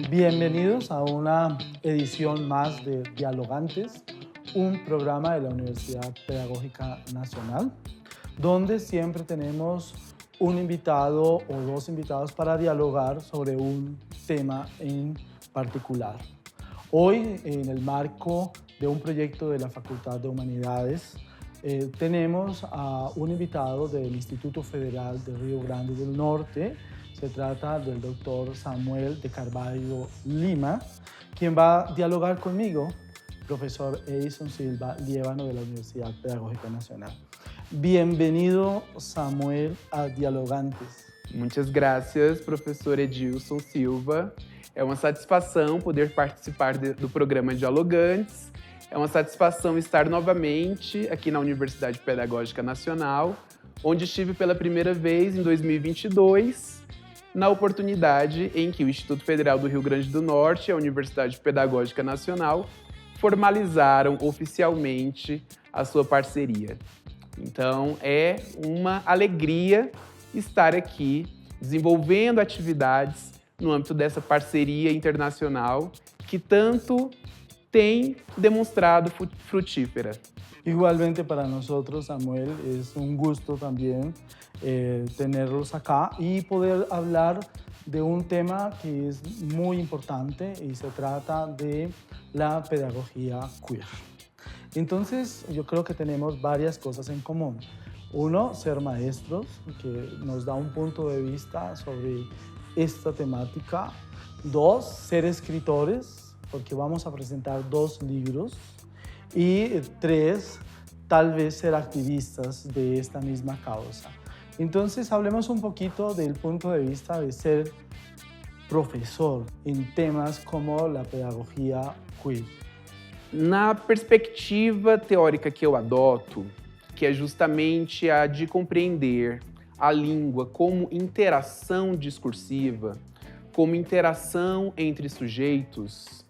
Bienvenidos a una edición más de Dialogantes, un programa de la Universidad Pedagógica Nacional, donde siempre tenemos un invitado o dos invitados para dialogar sobre un tema en particular. Hoy, en el marco de un proyecto de la Facultad de Humanidades, tenemos a un invitado del Instituto Federal de Río Grande del Norte. Se trata del doctor Samuel de Carvalho Lima, quien va a dialogar conmigo, profesor Edison Silva Liévano de la Universidad Pedagógica Nacional. Bienvenido, Samuel, a Dialogantes. Muitas graças, professor Edilson Silva. É uma satisfação poder participar do programa Dialogantes. É uma satisfação estar novamente aqui na Universidade Pedagógica Nacional, onde estive pela primeira vez em 2022, na oportunidade em que o Instituto Federal do Rio Grande do Norte e a Universidade Pedagógica Nacional formalizaram oficialmente a sua parceria. Então, é uma alegria estar aqui desenvolvendo atividades no âmbito dessa parceria internacional que tanto tem demonstrado frutífera. Igualmente para nosotros, Samuel, es un gusto también tenerlos acá y poder hablar de un tema que es muy importante y se trata de la pedagogía queer. Entonces, yo creo que tenemos varias cosas en común. Uno, ser maestros, que nos da un punto de vista sobre esta temática. Dos, ser escritores, porque vamos a presentar 2 libros. Y 3, tal vez ser activistas de esta misma causa. Entonces, hablemos un poquito del punto de vista de ser profesor en temas como la pedagogía queer. Na perspectiva teórica que eu adoto, que é justamente a de compreender a língua como interação discursiva, como interação entre sujeitos,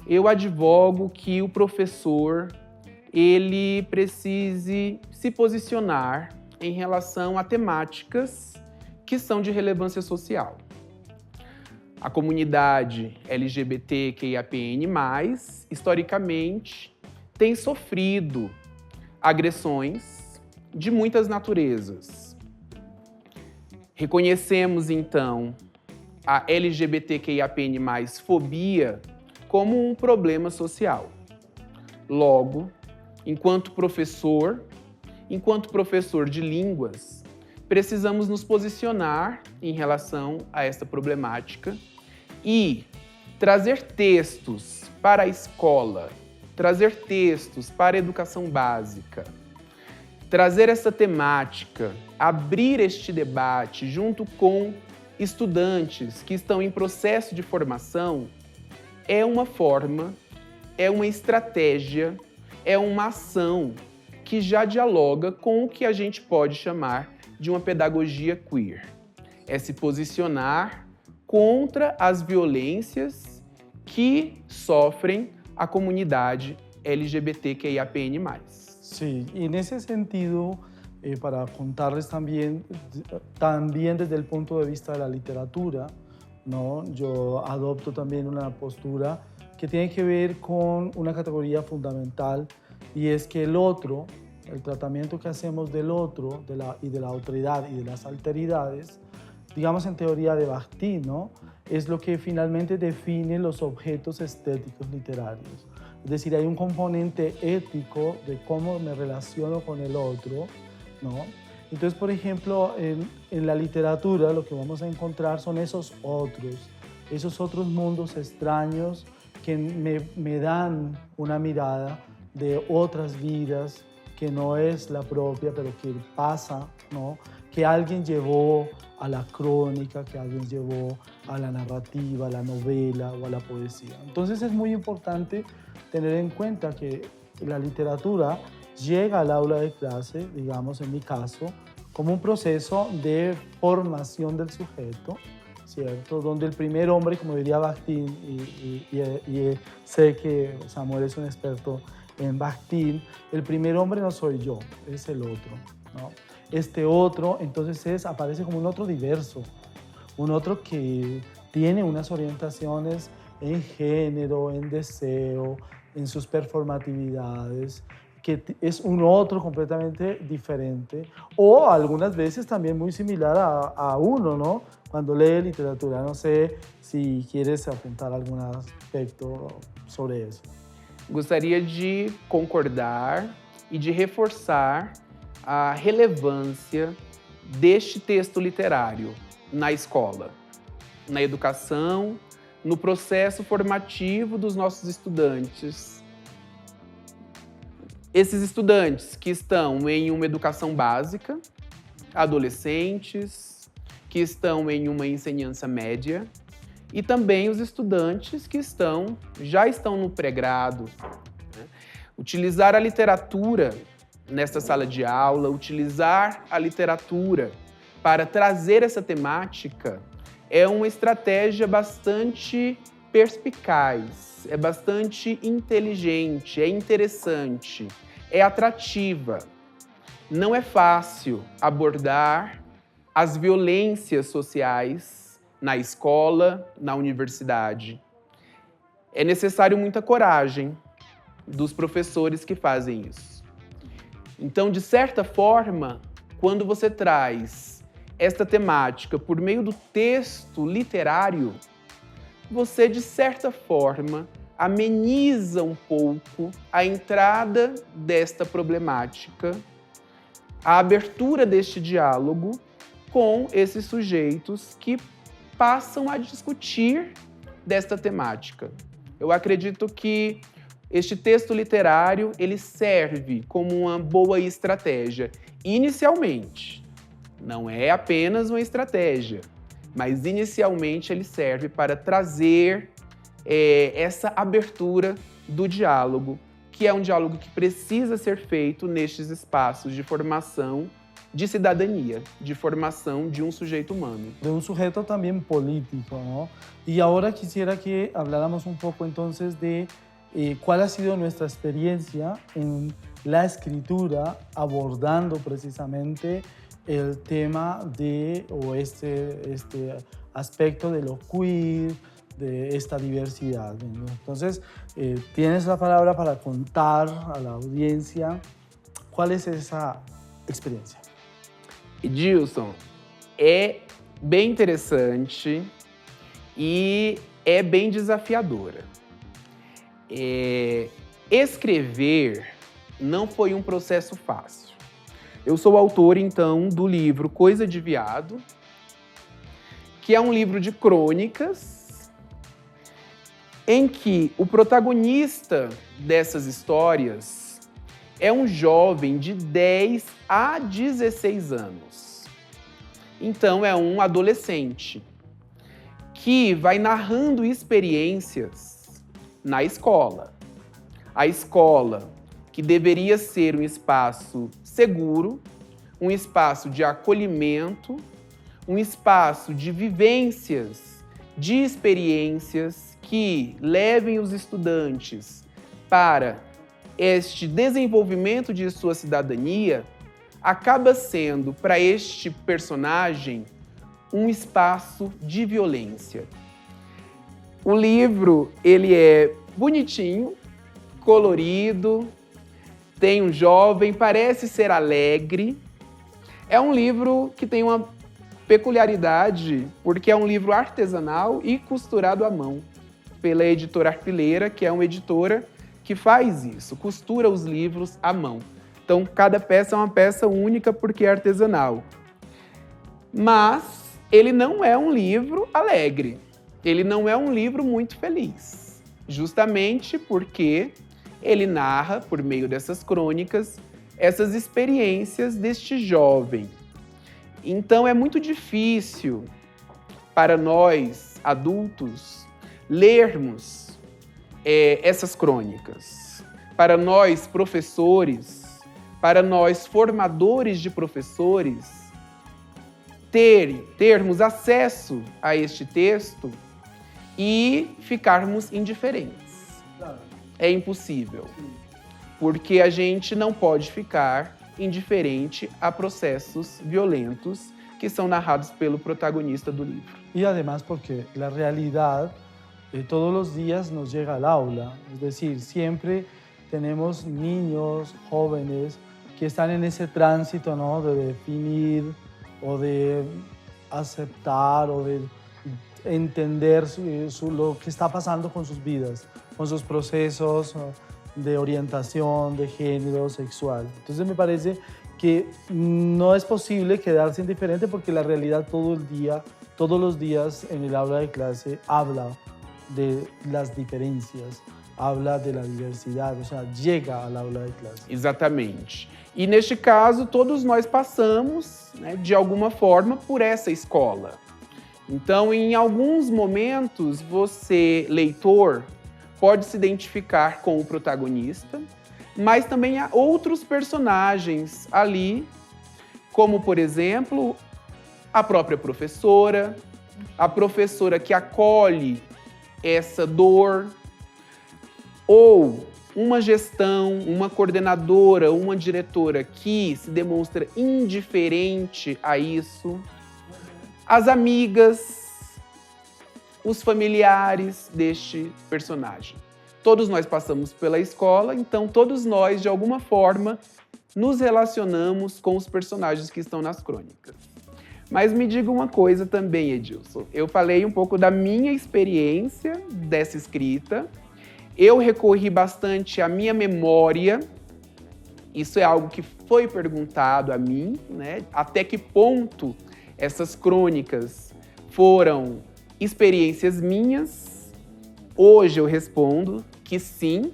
eu advogo que o professor ele precise se posicionar em relação a temáticas que são de relevância social. A comunidade LGBTQIAPN+, historicamente, tem sofrido agressões de muitas naturezas. Reconhecemos, então, a LGBTQIAPN+, fobia como um problema social. Logo, enquanto professor de línguas, precisamos nos posicionar em relação a esta problemática e trazer textos para a escola, trazer textos para a educação básica, trazer essa temática, abrir este debate junto com estudantes que estão em processo de formação é uma forma, é uma estratégia, é uma ação que já dialoga com o que a gente pode chamar de uma pedagogia queer. É se posicionar contra as violências que sofrem a comunidade LGBTQIAPN+. Sí, y en ese sentido, para contarles también desde el punto de vista de la literatura, ¿no? Yo adopto también una postura que tiene que ver con una categoría fundamental y es que el otro, el tratamiento que hacemos del otro y de la otredad y de las alteridades, digamos en teoría de Bakhtin, ¿no? Es lo que finalmente define los objetos estéticos literarios. Es decir, hay un componente ético de cómo me relaciono con el otro, ¿no? Entonces, por ejemplo, en la literatura lo que vamos a encontrar son esos otros mundos extraños que me dan una mirada de otras vidas que no es la propia, pero que pasa, ¿no? Que alguien llevó a la crónica, que alguien llevó a la narrativa, a la novela o a la poesía. Entonces es muy importante tener en cuenta que la literatura llega al aula de clase, digamos en mi caso, como un proceso de formación del sujeto, ¿cierto? Donde el primer hombre, como diría Bakhtin, y sé que Samuel es un experto en Bakhtin, el primer hombre no soy yo, es el otro, ¿no? Este otro, entonces aparece como un otro diverso, un otro que tiene unas orientaciones en género, en deseo, en sus performatividades, que es un otro completamente diferente, o algunas veces también muy similar a uno, ¿no? Cuando lee literatura. No sé si quieres apuntar algún aspecto sobre eso. Gostaria de concordar e de reforçar a relevância deste texto literário na escola, na educação, no processo formativo dos nossos estudantes. Esses estudantes que estão em uma educação básica, adolescentes, que estão em uma ensinança média, e também os estudantes que já estão no pré-grado. Utilizar a literatura nesta sala de aula, utilizar a literatura para trazer essa temática é uma estratégia bastante perspicaz, é bastante inteligente, é interessante, é atrativa. Não é fácil abordar as violências sociais na escola, na universidade. É necessário muita coragem dos professores que fazem isso. Então, de certa forma, quando você traz esta temática por meio do texto literário, você, de certa forma, ameniza um pouco a entrada desta problemática, a abertura deste diálogo com esses sujeitos que passam a discutir desta temática. Eu acredito que este texto literário ele serve como uma boa estratégia. Inicialmente, não é apenas uma estratégia, mas inicialmente ele serve para trazer essa abertura do diálogo, que é um diálogo que precisa ser feito nestes espaços de formação de cidadania, de formação de um sujeito humano. De un sujeto también político, ¿no? Y ahora quisiera que habláramos un poco entonces de cuál ha sido nuestra experiencia en la escritura abordando precisamente el tema o este aspecto de lo queer, de esta diversidad, ¿no? Entonces, tienes la palabra para contar a la audiencia cuál es esa experiencia. Edilson, é bem interessante e é bem desafiadora. Escrever não foi um processo fácil. Eu sou autor, então, do livro Coisa de Viado, que é um livro de crônicas em que o protagonista dessas histórias é um jovem de 10 a 16 anos. Então, é um adolescente que vai narrando experiências na escola. A escola, que deveria ser um espaço seguro, um espaço de acolhimento, um espaço de vivências, de experiências que levem os estudantes para este desenvolvimento de sua cidadania, acaba sendo, para este personagem, um espaço de violência. O livro, ele é bonitinho, colorido, tem um jovem, parece ser alegre. É um livro que tem uma peculiaridade, porque é um livro artesanal e costurado à mão, pela editora Arpileira, que é uma editora que faz isso, costura os livros à mão. Então, cada peça é uma peça única porque é artesanal. Mas ele não é um livro alegre, ele não é um livro muito feliz, justamente porque ele narra, por meio dessas crônicas, essas experiências deste jovem. Então, é muito difícil para nós, adultos, lermos essas crônicas. Para nós, professores, para nós, formadores de professores, termos acesso a este texto e ficarmos indiferentes. É impossível, porque a gente não pode ficar indiferente a processos violentos que são narrados pelo protagonista do livro. Y además porque la realidad todos los días nos llega al aula, es decir, siempre tenemos niños, jóvenes que están en ese tránsito, ¿no?, de definir o de aceptar o de entender lo que está pasando con sus vidas, con sus procesos de orientación, de género, sexual. Entonces me parece que no es posible quedarse indiferente porque la realidad todos los días en el aula de clase habla de las diferencias, habla de la diversidad, o sea, llega al aula de clase. Exatamente. E neste caso, todos nós passamos, né, de alguma forma, por essa escola. Então, em alguns momentos, você, leitor, pode se identificar com o protagonista, mas também há outros personagens ali, como, por exemplo, a própria professora, a professora que acolhe essa dor, ou uma gestão, uma coordenadora, uma diretora que se demonstra indiferente a isso, as amigas, os familiares deste personagem. Todos nós passamos pela escola, então todos nós, de alguma forma, nos relacionamos com os personagens que estão nas crônicas. Mas me diga uma coisa também, Edilson. Eu falei um pouco da minha experiência dessa escrita. Eu recorri bastante à minha memória. Isso é algo que foi perguntado a mim, né? Até que ponto essas crônicas foram experiências minhas? Hoje eu respondo que sim.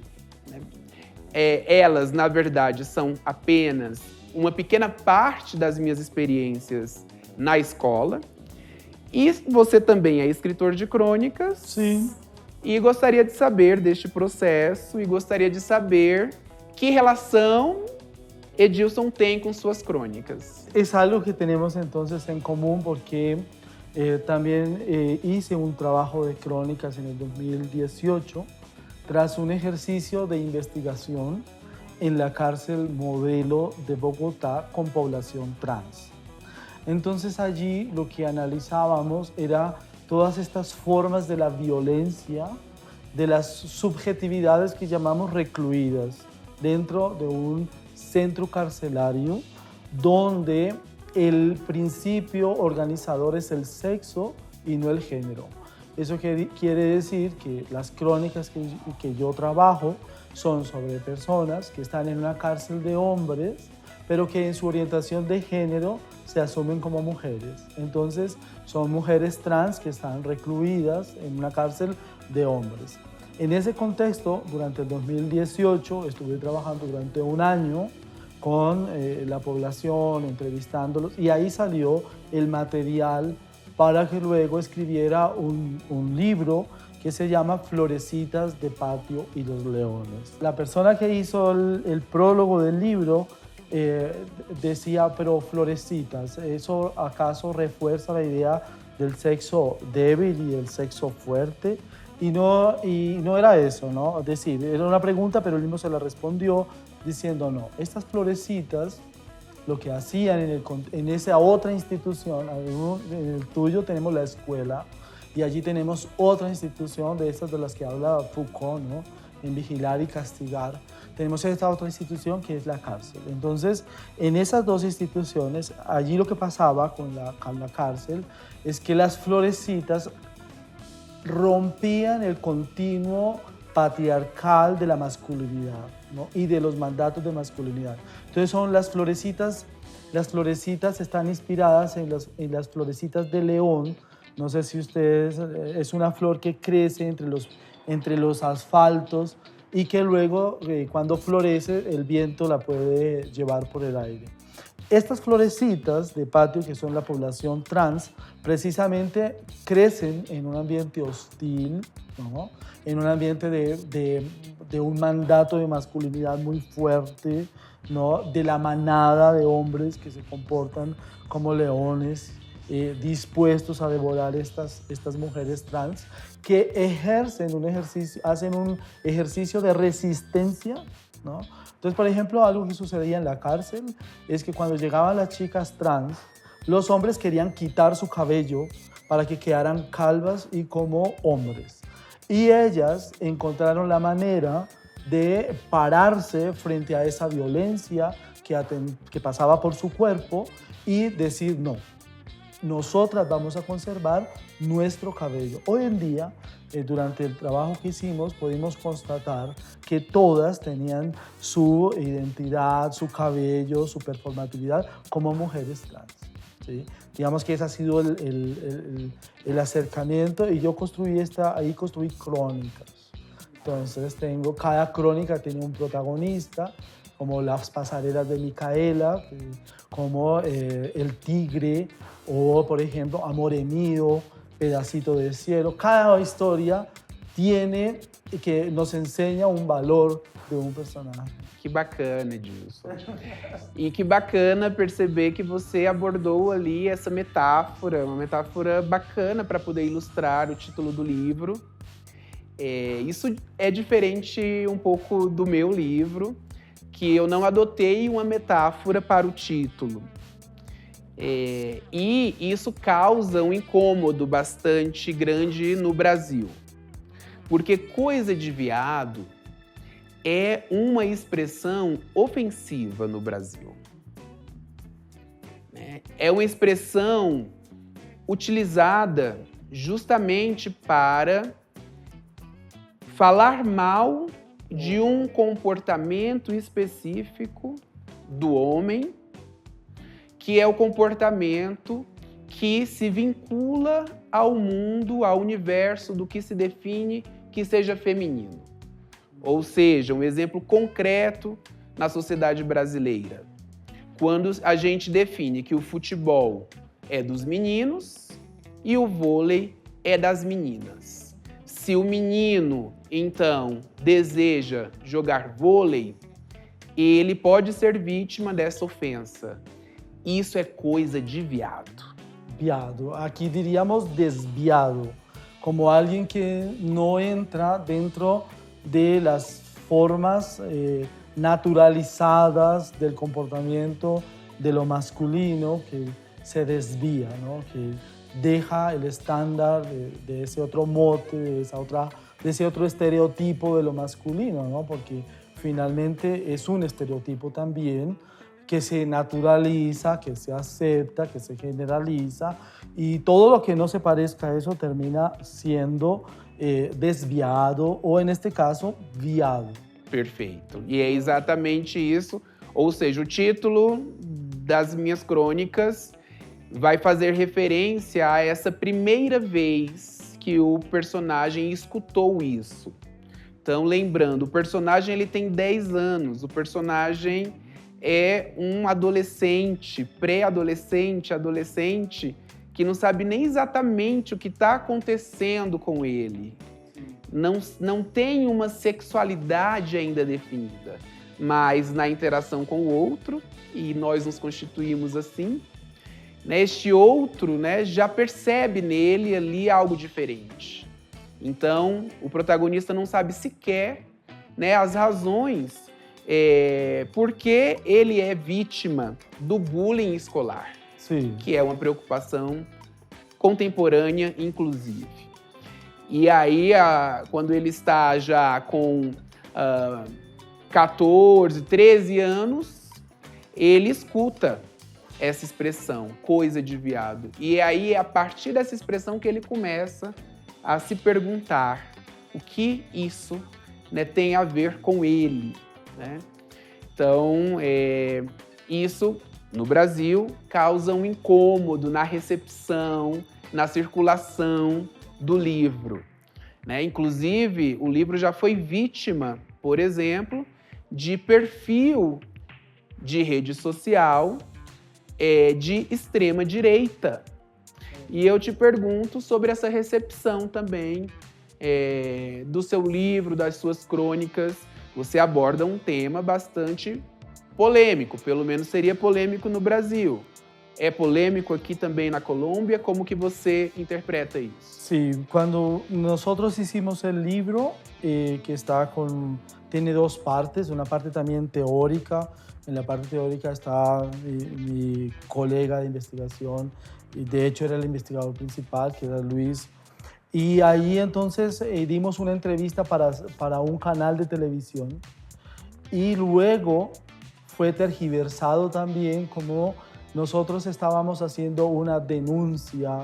Elas, na verdade, são apenas uma pequena parte das minhas experiências na escola. E você também é escritor de crônicas. Sim. E gostaria de saber deste processo e gostaria de saber que relação Edilson tem con sus crónicas. Es algo que tenemos entonces en común porque también hice un trabajo de crónicas en el 2018 tras un ejercicio de investigación en la cárcel modelo de Bogotá con población trans. Entonces allí lo que analizábamos era todas estas formas de la violencia, de las subjetividades que llamamos recluidas dentro de un centro carcelario donde el principio organizador es el sexo y no el género. Eso quiere decir que las crónicas que yo trabajo son sobre personas que están en una cárcel de hombres, pero que en su orientación de género se asumen como mujeres. Entonces, son mujeres trans que están recluidas en una cárcel de hombres. En ese contexto, durante el 2018, estuve trabajando durante un año con la población, entrevistándolos, y ahí salió el material para que luego escribiera un libro que se llama Florecitas de Patio y los Leones. La persona que hizo el prólogo del libro decía, pero florecitas, ¿eso acaso refuerza la idea del sexo débil y el sexo fuerte? Y no era eso, ¿no? Es decir, era una pregunta, pero él mismo se la respondió diciendo, no, estas florecitas lo que hacían en esa otra institución, en el tuyo tenemos la escuela y allí tenemos otra institución de estas de las que habla Foucault, ¿no? En vigilar y castigar. Tenemos esta otra institución que es la cárcel. Entonces, en esas dos instituciones, allí lo que pasaba con la cárcel es que las florecitas rompían el continuo patriarcal de la masculinidad, ¿no? Y de los mandatos de masculinidad. Entonces son las florecitas están inspiradas en las florecitas de león. No sé si ustedes, es una flor que crece entre los asfaltos y que luego cuando florece el viento la puede llevar por el aire. Estas florecitas de patio, que son la población trans, precisamente crecen en un ambiente hostil, ¿no? En un ambiente de un mandato de masculinidad muy fuerte, ¿no? De la manada de hombres que se comportan como leones, dispuestos a devorar estas mujeres trans, que hacen un ejercicio de resistencia, ¿no? Entonces, por ejemplo, algo que sucedía en la cárcel es que cuando llegaban las chicas trans, los hombres querían quitar su cabello para que quedaran calvas y como hombres. Y ellas encontraron la manera de pararse frente a esa violencia que pasaba por su cuerpo y decir no. Nosotras vamos a conservar nuestro cabello. Hoy en día, durante el trabajo que hicimos, pudimos constatar que todas tenían su identidad, su cabello, su performatividad como mujeres trans, ¿sí? Digamos que ese ha sido el acercamiento y yo ahí construí crónicas. Entonces cada crónica tiene un protagonista, como las pasarelas de Micaela, como El Tigre, o por ejemplo Amor mío, Pedacito del cielo. Cada historia nos enseña un valor de um personagem. Que bacana, Edilson. E que bacana perceber que você abordou ali essa metáfora, uma metáfora bacana para poder ilustrar o título do livro. Isso é diferente um pouco do meu livro, que eu não adotei uma metáfora para o título. E isso causa um incômodo bastante grande no Brasil. Porque coisa de viado é uma expressão ofensiva no Brasil. É uma expressão utilizada justamente para falar mal de um comportamento específico do homem, que é o comportamento que se vincula ao mundo, ao universo do que se define que seja feminino. Ou seja, um exemplo concreto na sociedade brasileira. Quando a gente define que o futebol é dos meninos e o vôlei é das meninas. Se o menino, então, deseja jogar vôlei, ele pode ser vítima dessa ofensa. Isso é coisa de viado. Viado. Aqui diríamos desviado, como alguém que não entra dentro de las formas naturalizadas del comportamiento de lo masculino, que se desvía, ¿no? Que deja el estándar de ese otro mote, de ese otro estereotipo de lo masculino, ¿no? Porque finalmente es un estereotipo también que se naturaliza, que se acepta, que se generaliza, y todo lo que no se parezca a eso termina siendo desviado ou, neste caso, viado. Perfeito. E é exatamente isso. Ou seja, o título das minhas crônicas vai fazer referência a essa primeira vez que o personagem escutou isso. Então, lembrando, o personagem ele tem 10 anos. O personagem é um adolescente, pré-adolescente, adolescente, que não sabe nem exatamente o que está acontecendo com ele. Não tem uma sexualidade ainda definida, mas na interação com o outro, e nós nos constituímos assim, né, este outro, né, já percebe nele ali algo diferente. Então, o protagonista não sabe sequer, né, as razões porque ele é vítima do bullying escolar. Sim. Que é uma preocupação contemporânea, inclusive. E aí, quando ele está já com 14, 13 anos, ele escuta essa expressão, coisa de viado. E aí, a partir dessa expressão que ele começa a se perguntar o que isso, né, tem a ver com ele, né? Então, isso, no Brasil, causa um incômodo na recepção, na circulação do livro, né? Inclusive, o livro já foi vítima, por exemplo, de perfil de rede social de extrema-direita. E eu te pergunto sobre essa recepção também do seu livro, das suas crônicas. Você aborda um tema bastante polêmico, pelo menos seria polêmico no Brasil. é polêmico aqui também na Colômbia. Como que você interpreta isso? Sí, cuando nosotros hicimos el libro, que tiene dos partes, una parte también teórica. En la parte teórica está mi colega de investigación, y de hecho era el investigador principal, que era Luis. Y ahí entonces dimos una entrevista para un canal de televisión, y luego fue tergiversado también como nosotros estábamos haciendo una denuncia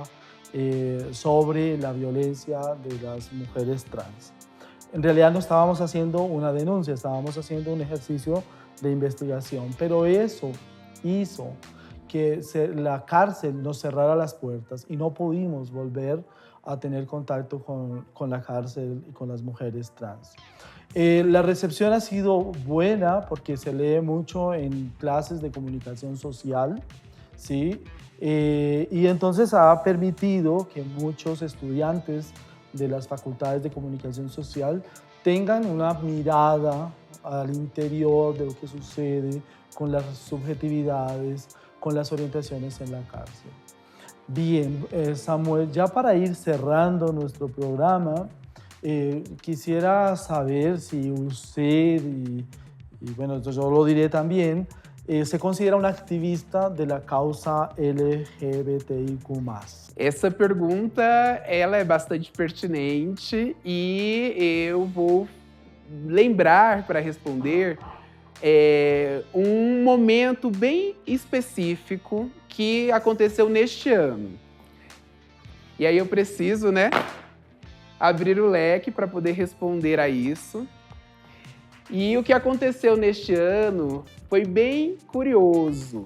sobre la violencia de las mujeres trans. En realidad no estábamos haciendo una denuncia, estábamos haciendo un ejercicio de investigación, pero eso hizo que la cárcel nos cerrara las puertas y no pudimos volver a tener contacto con la cárcel y con las mujeres trans. La recepción ha sido buena porque se lee mucho en clases de comunicación social, ¿sí? Y entonces ha permitido que muchos estudiantes de las facultades de comunicación social tengan una mirada al interior de lo que sucede con las subjetividades, con las orientaciones en la cárcel. Bien, Samuel, ya para ir cerrando nuestro programa, quisiera saber si usted, y bueno, yo lo diré también, se considera um ativista da causa LGBTIQ+. Essa pergunta, ela é bastante pertinente e eu vou lembrar para responder um momento bem específico que aconteceu neste ano. E aí eu preciso, né, abrir o leque para poder responder a isso. E o que aconteceu neste ano foi bem curioso.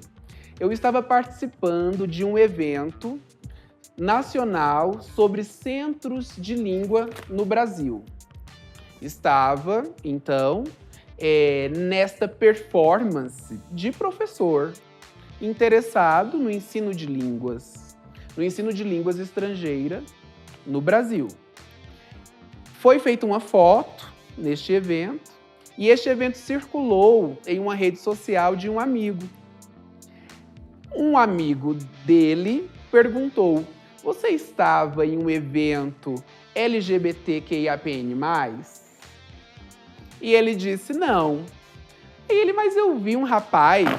Eu estava participando de um evento nacional sobre centros de língua no Brasil. Estava, então, nesta performance de professor interessado no ensino de línguas estrangeiras no Brasil. Foi feita uma foto neste evento, e este evento circulou em uma rede social de um amigo. Um amigo dele perguntou: você estava em um evento LGBTQIAPN+? E ele disse: não. E ele: mas eu vi um rapaz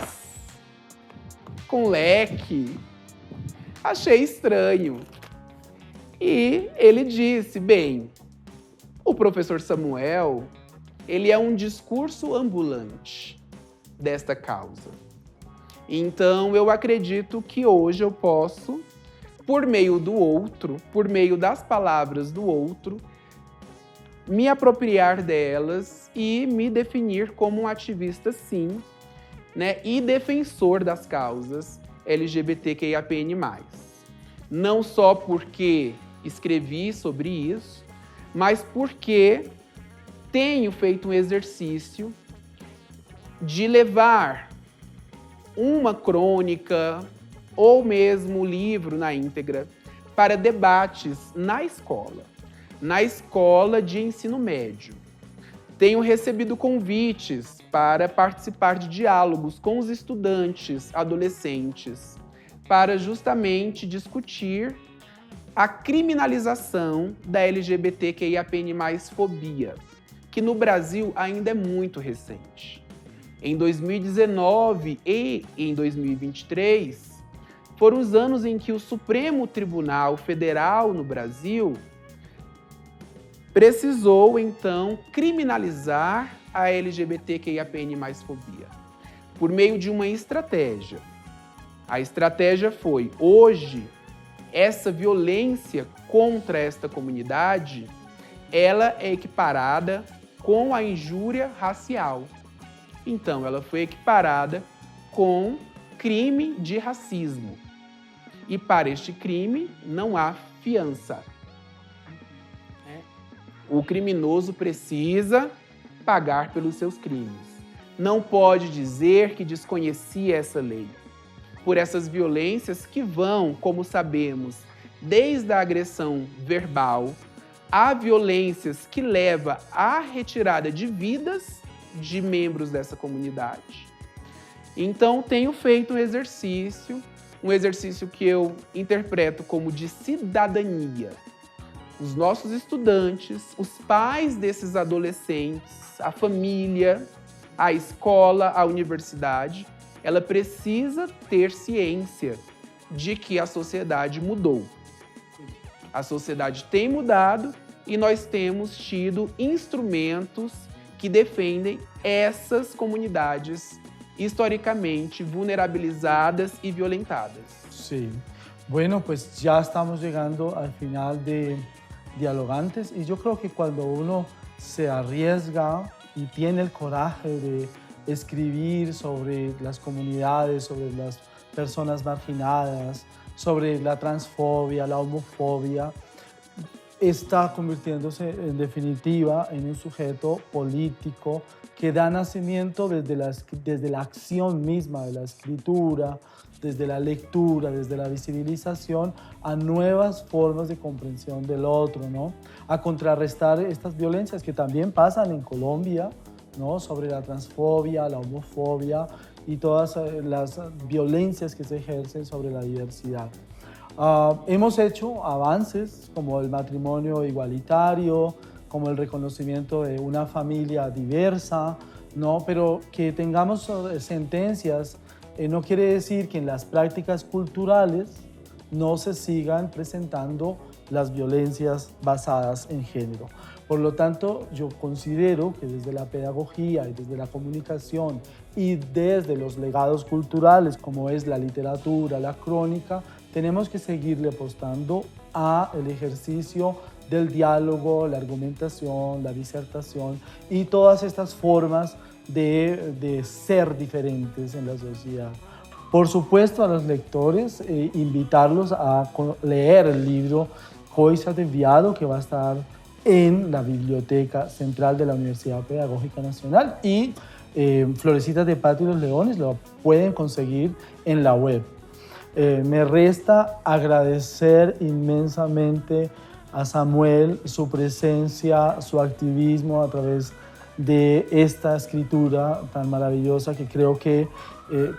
com leque, achei estranho. E ele disse: bem, o professor Samuel, ele é um discurso ambulante desta causa. Então, eu acredito que hoje eu posso, por meio do outro, por meio das palavras do outro, me apropriar delas e me definir como um ativista, sim, né, e defensor das causas LGBTQIAPN+. Não só porque escrevi sobre isso, mas porque tenho feito um exercício de levar uma crônica ou mesmo o livro na íntegra para debates na escola de ensino médio. Tenho recebido convites para participar de diálogos com os estudantes, adolescentes, para justamente discutir a criminalização da LGBTQIAPN+ fobia, que no Brasil ainda é muito recente. Em 2019 e em 2023, foram os anos em que o Supremo Tribunal Federal no Brasil precisou, então, criminalizar a LGBTQIAPN+ fobia, por meio de uma estratégia. A estratégia foi, hoje, essa violência contra esta comunidade, ela é equiparada com a injúria racial. Então, ela foi equiparada com crime de racismo. E para este crime, não há fiança. O criminoso precisa pagar pelos seus crimes. Não pode dizer que desconhecia essa lei. Por essas violências que vão, como sabemos, desde a agressão verbal, a violências que levam à retirada de vidas de membros dessa comunidade. Então, tenho feito um exercício um exercício que eu interpreto como de cidadania. Os nossos estudantes, os pais desses adolescentes, a família, a escola, a universidade, ela precisa ter ciência de que a sociedade mudou. A sociedade tem mudado e nós temos tido instrumentos que defendem essas comunidades historicamente vulnerabilizadas y violentadas. Sí. Bueno, pues ya estamos llegando al final de Dialogantes y yo creo que cuando uno se arriesga y tiene el coraje de escribir sobre las comunidades, sobre las personas marginadas, sobre la transfobia, la homofobia, está convirtiéndose en definitiva en un sujeto político que da nacimiento desde la acción misma de la escritura, desde la lectura, desde la visibilización, a nuevas formas de comprensión del otro, ¿no? A contrarrestar estas violencias que también pasan en Colombia, ¿no? Sobre la transfobia, la homofobia y todas las violencias que se ejercen sobre la diversidad. Hemos hecho avances como el matrimonio igualitario, como el reconocimiento de una familia diversa, ¿no? Pero que tengamos sentencias no quiere decir que en las prácticas culturales no se sigan presentando las violencias basadas en género. Por lo tanto, yo considero que desde la pedagogía y desde la comunicación y desde los legados culturales, como es la literatura, la crónica, tenemos que seguirle apostando al ejercicio del diálogo, la argumentación, la disertación y todas estas formas de ser diferentes en la sociedad. Por supuesto, a los lectores, invitarlos a leer el libro Coisa de Viado, que va a estar en la Biblioteca Central de la Universidad Pedagógica Nacional, y Florecitas de Patio y los Leones lo pueden conseguir en la web. Me resta agradecer inmensamente a Samuel su presencia, su activismo a través de esta escritura tan maravillosa que creo que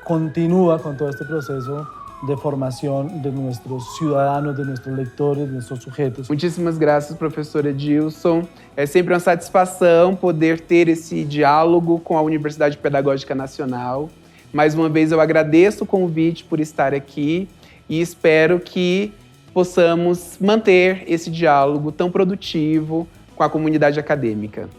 continúa con todo este proceso de formación de nuestros ciudadanos, de nuestros lectores, de nuestros sujetos. Muitíssimas graças, professor Edilson. É sempre uma satisfação poder ter esse diálogo com a Universidade Pedagógica Nacional. Mais uma vez, eu agradeço o convite por estar aqui e espero que possamos manter esse diálogo tão produtivo com a comunidade acadêmica.